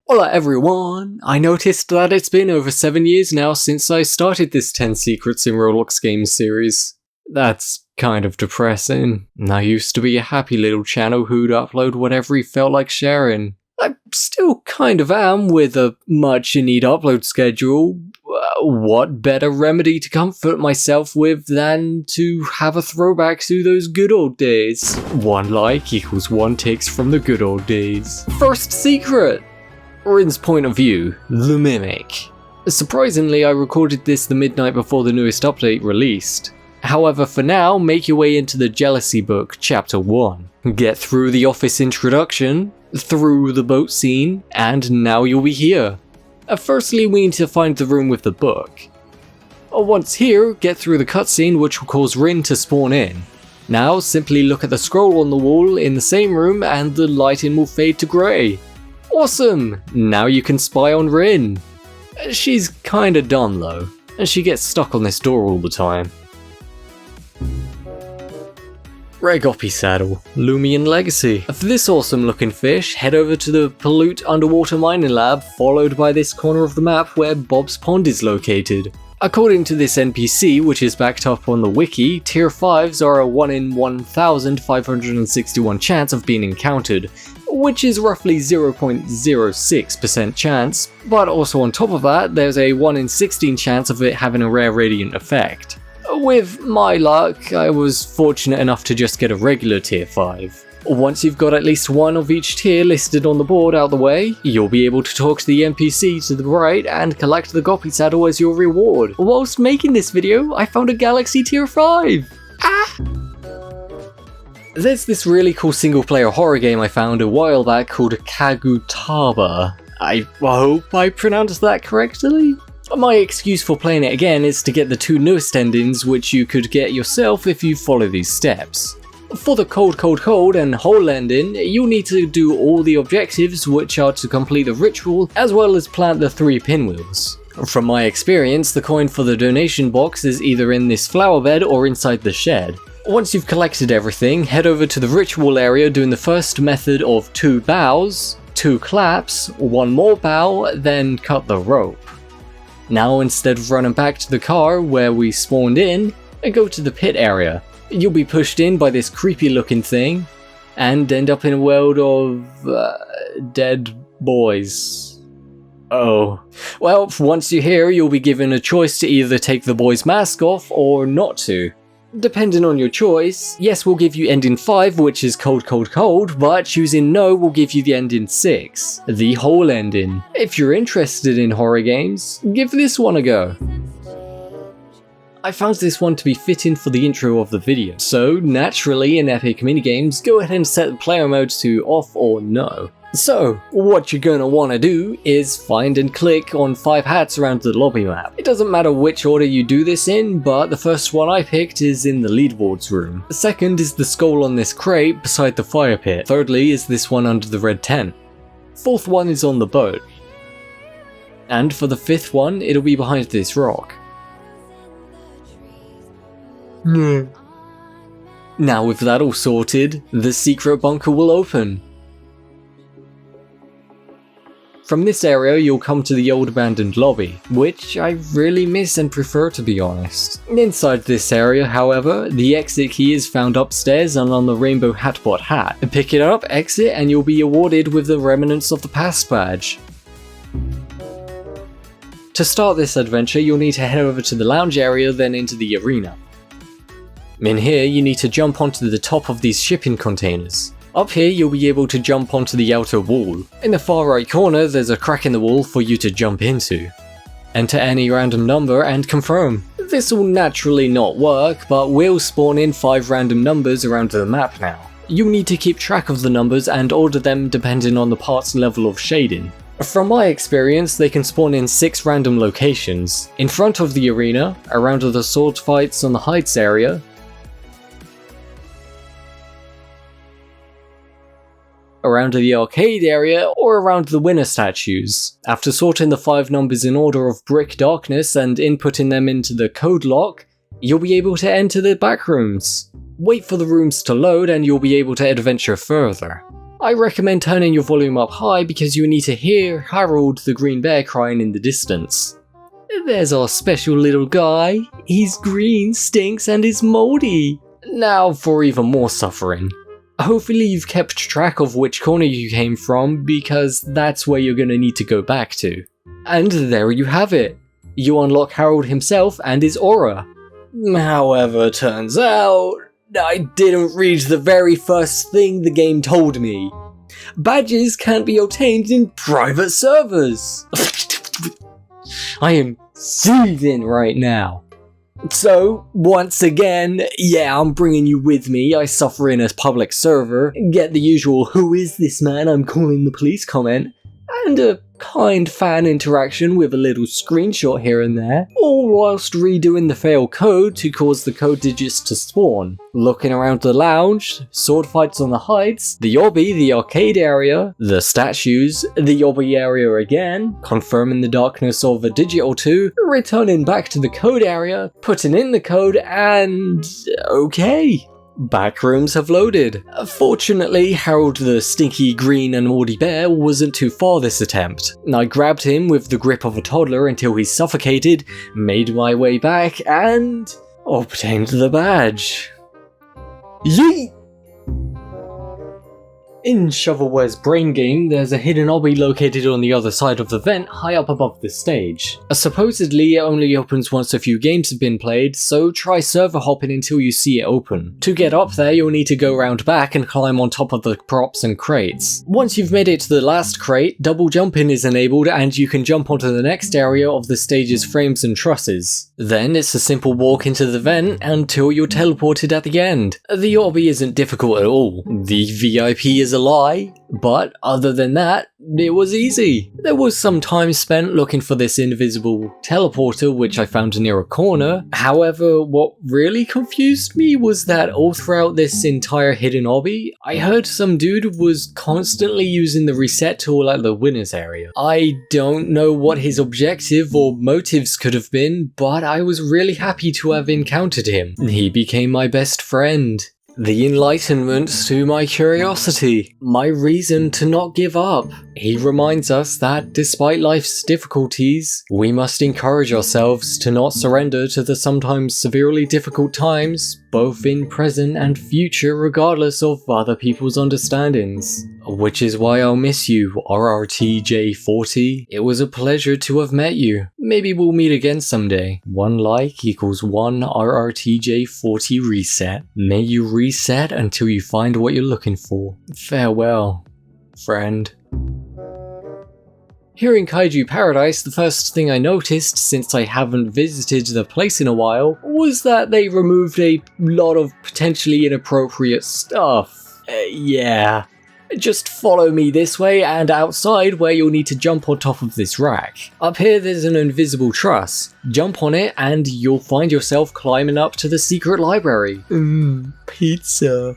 Hola everyone! I noticed that it's been over 7 years now since I started this 10 Secrets in Roblox Games series. That's kind of depressing. I used to be a happy little channel who'd upload whatever he felt like sharing. I still kind of am with a much-in-need upload schedule. What better remedy to comfort myself with than to have a throwback to those good old days? 1 like equals 1 ticks from the good old days. First secret! Rin's point of view, the Mimic. Surprisingly, I recorded this the midnight before the newest update released. However, for now, make your way into the Jealousy book, chapter 1. Get through the office introduction, through the boat scene, and now you'll be here. Firstly, we need to find the room with the book. Once here, get through the cutscene which will cause Rin to spawn in. Now, simply look at the scroll on the wall in the same room and the lighting will fade to grey. Awesome! Now you can spy on Rin. She's kinda dumb though, and she gets stuck on this door all the time. Rare Goppie saddle, Loomian legacy. For this awesome looking fish, head over to the Pollute underwater mining lab, followed by this corner of the map where Bob's Pond is located. According to this NPC, which is backed up on the wiki, tier 5s are a 1 in 1,561 chance of being encountered, which is roughly 0.06% chance, but also on top of that, there's a 1 in 16 chance of it having a rare radiant effect. With my luck, I was fortunate enough to just get a regular tier 5. Once you've got at least 1 of each tier listed on the board out the way, you'll be able to talk to the NPC to the right and collect the Goppie saddle as your reward. Whilst making this video, I found a Galaxy tier 5! There's this really cool single player horror game I found a while back called KAGUTABA. I hope I pronounced that correctly? My excuse for playing it again is to get the 2 newest endings which you could get yourself if you follow these steps. For the cold and whole ending, you'll need to do all the objectives which are to complete the ritual as well as plant the 3 pinwheels. From my experience, the coin for the donation box is either in this flower bed or inside the shed. Once you've collected everything, head over to the ritual area doing the first method of 2 bows, 2 claps, 1 more bow, then cut the rope. Now instead of running back to the car where we spawned in, go to the pit area. You'll be pushed in by this creepy looking thing, and end up in a world of dead boys. Oh. Well, once you're here, you'll be given a choice to either take the boy's mask off or not to. Depending on your choice, yes will give you ending 5, which is cold, but choosing no will give you the ending 6, the whole ending. If you're interested in horror games, give this one a go. I found this one to be fitting for the intro of the video, so naturally in Epic Minigames, go ahead and set the player mode to off or no. So, what you're gonna wanna do is find and click on 5 hats around the lobby map. It doesn't matter which order you do this in, but the first one I picked is in the leaderboards room. The second is the skull on this crate beside the fire pit. Thirdly is this one under the red tent. 4th one is on the boat. And for the 5th one, it'll be behind this rock. Now with that all sorted, the secret bunker will open. From this area you'll come to the old abandoned lobby, which I really miss and prefer to be honest. Inside this area, however, the exit key is found upstairs and on the rainbow hatbot hat. Pick it up, exit, and you'll be awarded with the Remnants of the Past badge. To start this adventure you'll need to head over to the lounge area, then into the arena. In here you need to jump onto the top of these shipping containers. Up here you'll be able to jump onto the outer wall. In the far right corner there's a crack in the wall for you to jump into. Enter any random number and confirm. This will naturally not work, but we'll spawn in 5 random numbers around the map now. You'll need to keep track of the numbers and order them depending on the part's level of shading. From my experience, they can spawn in 6 random locations. In front of the arena, around the sword fights on the heights area, around the arcade area, or around the winner statues. After sorting the 5 numbers in order of brick darkness and inputting them into the code lock, you'll be able to enter the back rooms. Wait for the rooms to load and you'll be able to adventure further. I recommend turning your volume up high because you need to hear Harold the green bear crying in the distance. There's our special little guy. He's green, stinks, and is moldy. Now for even more suffering. Hopefully you've kept track of which corner you came from, because that's where you're gonna need to go back to. And there you have it. You unlock Harold himself and his aura. However, turns out, I didn't read the very first thing the game told me. Badges can't be obtained in private servers. I am seething right now. So, once again, yeah, I'm bringing you with me. I suffer in a public server, get the usual "who is this man, I'm calling the police" comment, and a kind fan interaction with a little screenshot here and there, all whilst redoing the fail code to cause the code digits to spawn. Looking around the lounge, sword fights on the heights, the obby, the arcade area, the statues, the obby area again, confirming the darkness of a digit or two, returning back to the code area, putting in the code, and okay. Backrooms have loaded. Fortunately, Harold the stinky green and moldy bear wasn't too far this attempt. I grabbed him with the grip of a toddler until he suffocated, made my way back, and obtained the badge. Yeet! In Shovelware's brain game, there's a hidden obby located on the other side of the vent high up above the stage. Supposedly it only opens once a few games have been played, so try server hopping until you see it open. To get up there you'll need to go round back and climb on top of the props and crates. Once you've made it to the last crate, double jumping is enabled and you can jump onto the next area of the stage's frames and trusses. Then it's a simple walk into the vent until you're teleported at the end. The obby isn't difficult at all. The VIP is a lie, but other than that, it was easy. There was some time spent looking for this invisible teleporter which I found near a corner. However, what really confused me was that all throughout this entire hidden obby, I heard some dude was constantly using the reset tool at the winners area. I don't know what his objective or motives could have been, but I was really happy to have encountered him. He became my best friend. The enlightenment to my curiosity, my reason to not give up. He reminds us that despite life's difficulties, we must encourage ourselves to not surrender to the sometimes severely difficult times, both in present and future, regardless of other people's understandings. Which is why I'll miss you, RRTJ40. It was a pleasure to have met you. Maybe we'll meet again someday. 1 like equals 1 RRTJ40 reset. May you reset until you find what you're looking for. Farewell, friend. Here in Kaiju Paradise, the first thing I noticed, since I haven't visited the place in a while, was that they removed a lot of potentially inappropriate stuff. Yeah. Just follow me this way and outside where you'll need to jump on top of this rack. Up here there's an invisible truss. Jump on it and you'll find yourself climbing up to the secret library. Pizza.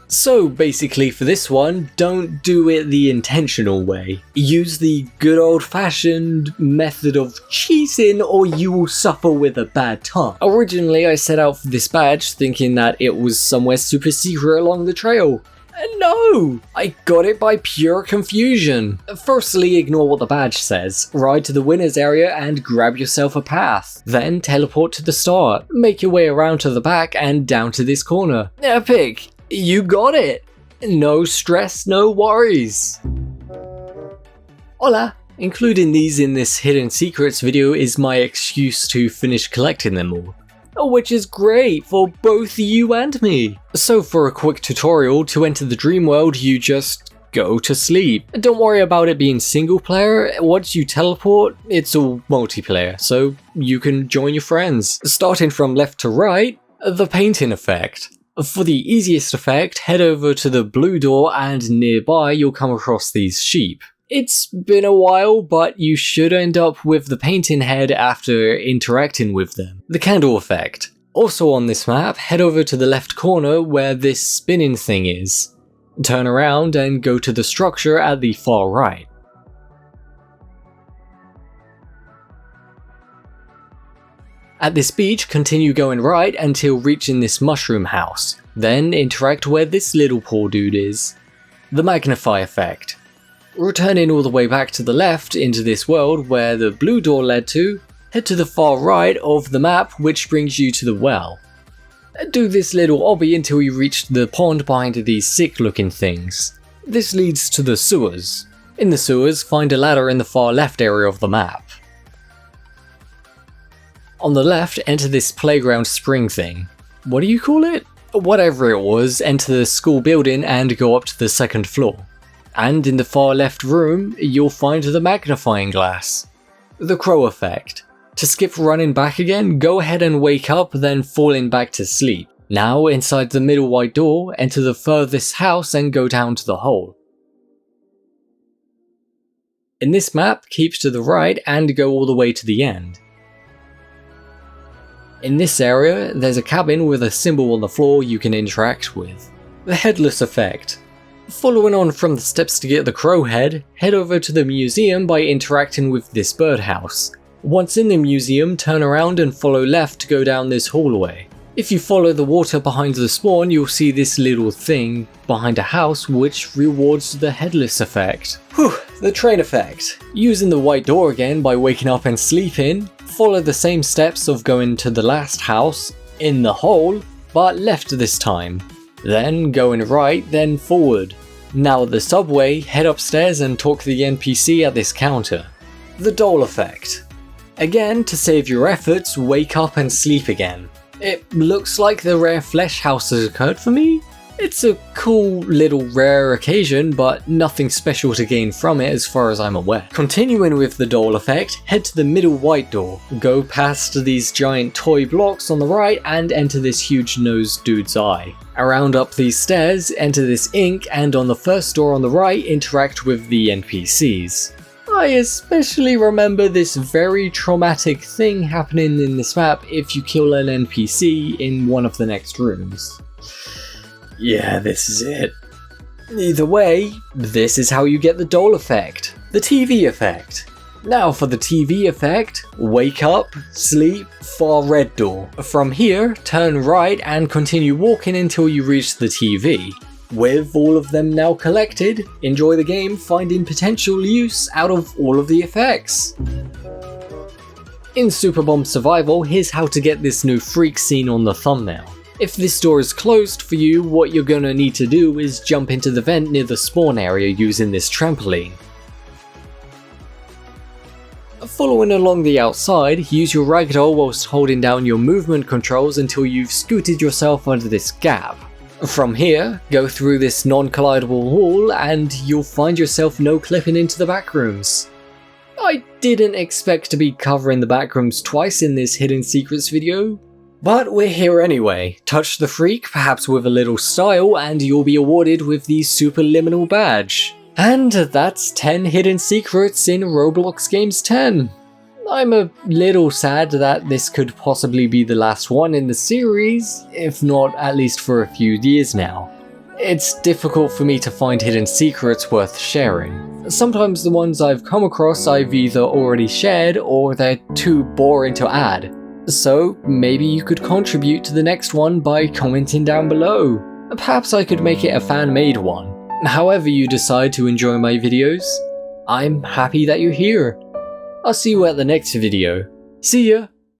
So basically for this one, don't do it the intentional way. Use the good old-fashioned method of cheating or you will suffer with a bad time. Originally I set out for this badge thinking that it was somewhere super secret along the trail. And no! I got it by pure confusion. Firstly, ignore what the badge says. Ride to the winners area and grab yourself a path. Then teleport to the start. Make your way around to the back and down to this corner. Epic! You got it! No stress, no worries. Hola! Including these in this hidden secrets video is my excuse to finish collecting them all. Which is great for both you and me. So for a quick tutorial, to enter the dream world you just go to sleep. Don't worry about it being single player, once you teleport it's all multiplayer, so you can join your friends. Starting from left to right, the painting effect. For the easiest effect, head over to the blue door and nearby you'll come across these sheep. It's been a while, but you should end up with the painting head after interacting with them. The candle effect. Also on this map, head over to the left corner where this spinning thing is. Turn around and go to the structure at the far right. At this beach, continue going right until reaching this mushroom house, then interact where this little poor dude is. The Magnify effect. Returning all the way back to the left into this world where the blue door led to, head to the far right of the map which brings you to the well. Do this little obby until you reach the pond behind these sick looking things. This leads to the sewers. In the sewers, find a ladder in the far left area of the map. On the left, enter this playground spring thing. What do you call it? Whatever it was, enter the school building and go up to the second floor. And in the far left room, you'll find the magnifying glass. The crow effect. To skip running back again, go ahead and wake up, then falling back to sleep. Now, inside the middle white door, enter the furthest house and go down to the hole. In this map, keep to the right and go all the way to the end. In this area, there's a cabin with a symbol on the floor you can interact with. The Headless effect. Following on from the steps to get the crow head, head over to the museum by interacting with this birdhouse. Once in the museum, turn around and follow left to go down this hallway. If you follow the water behind the spawn, you'll see this little thing behind a house which rewards the Headless effect. The train effect. Using the white door again by waking up and sleeping, follow the same steps of going to the last house, in the hole, but left this time. Then going right, then forward. Now at the subway, head upstairs and talk to the NPC at this counter. The Dole effect. Again, to save your efforts, wake up and sleep again. It looks like the rare flesh house has occurred for me. It's a cool little rare occasion, but nothing special to gain from it as far as I'm aware. Continuing with the Dole effect, head to the middle white door, go past these giant toy blocks on the right and enter this huge nosed dude's eye. Around up these stairs, enter this ink, and on the first door on the right, interact with the NPCs. I especially remember this very traumatic thing happening in this map if you kill an NPC in one of the next rooms. Yeah, this is it. Either way, this is how you get the Dole effect. The TV effect. Now for the TV effect, wake up, sleep, far red door. From here, turn right and continue walking until you reach the TV. With all of them now collected, enjoy the game finding potential use out of all of the effects. In Super Bomb Survival, here's how to get this new freak scene on the thumbnail. If this door is closed for you, what you're gonna need to do is jump into the vent near the spawn area using this trampoline. Following along the outside, use your ragdoll whilst holding down your movement controls until you've scooted yourself under this gap. From here, go through this non-collidable wall and you'll find yourself no-clipping into the backrooms. I didn't expect to be covering the backrooms twice in this hidden secrets video, but we're here anyway. Touch the freak, perhaps with a little style, and you'll be awarded with the Super Liminal badge. And that's 10 hidden secrets in Roblox Games 10. I'm a little sad that this could possibly be the last one in the series, if not at least for a few years now. It's difficult for me to find hidden secrets worth sharing. Sometimes the ones I've come across I've either already shared or they're too boring to add. So maybe you could contribute to the next one by commenting down below. Perhaps I could make it a fan-made one. However you decide to enjoy my videos, I'm happy that you're here. I'll see you at the next video. See ya!